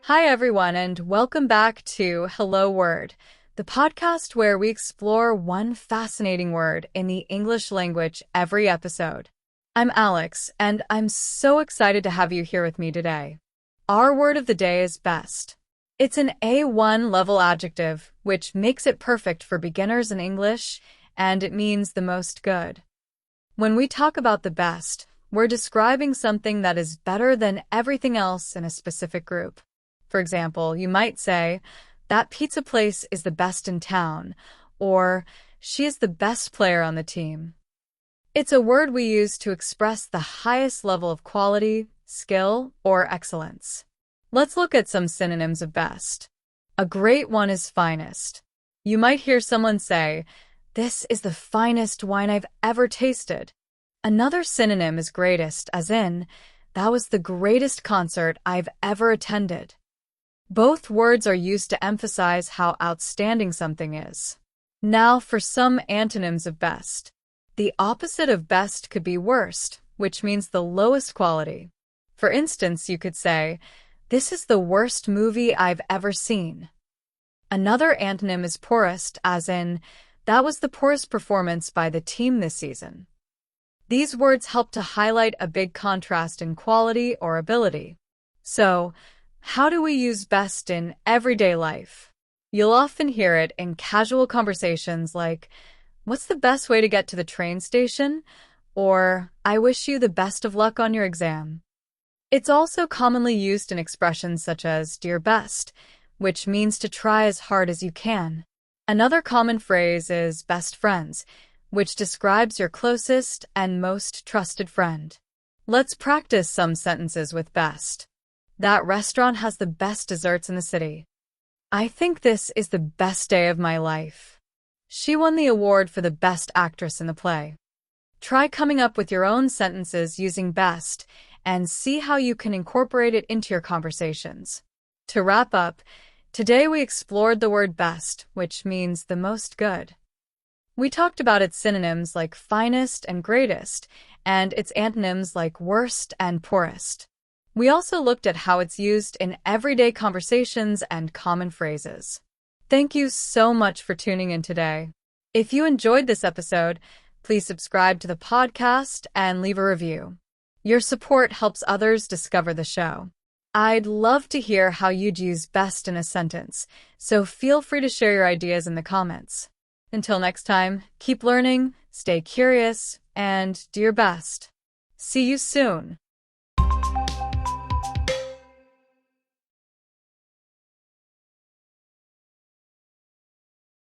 Hi, everyone, and welcome back to Hello Word, the podcast where we explore one fascinating word in the English language every episode. I'm Alex, and I'm so excited to have you here with me today. Our word of the day is best. It's an A1 level adjective, which makes it perfect for beginners in English, and it means the most good. When we talk about the best, we're describing something that is better than everything else in a specific group. For example, you might say, that pizza place is the best in town, or she is the best player on the team. It's a word we use to express the highest level of quality, skill, or excellence. Let's look at some synonyms of best. A great one is finest. You might hear someone say, this is the finest wine I've ever tasted. Another synonym is greatest, as in, that was the greatest concert I've ever attended. Both words are used to emphasize how outstanding something is. Now for some antonyms of best. The opposite of best could be worst, which means the lowest quality. For instance, you could say, this is the worst movie I've ever seen. Another antonym is poorest, as in, that was the poorest performance by the team this season. These words help to highlight a big contrast in quality or ability. So, how do we use best in everyday life? You'll often hear it in casual conversations like, what's the best way to get to the train station? Or, I wish you the best of luck on your exam. It's also commonly used in expressions such as do your best, which means to try as hard as you can. Another common phrase is best friends, which describes your closest and most trusted friend. Let's practice some sentences with best. That restaurant has the best desserts in the city. I think this is the best day of my life. She won the award for the best actress in the play. Try coming up with your own sentences using best and see how you can incorporate it into your conversations. To wrap up, today we explored the word best, which means the most good. We talked about its synonyms like finest and greatest, and its antonyms like worst and poorest. We also looked at how it's used in everyday conversations and common phrases. Thank you so much for tuning in today. If you enjoyed this episode, please subscribe to the podcast and leave a review. Your support helps others discover the show. I'd love to hear how you'd use best in a sentence, so feel free to share your ideas in the comments. Until next time, keep learning, stay curious, and do your best. See you soon.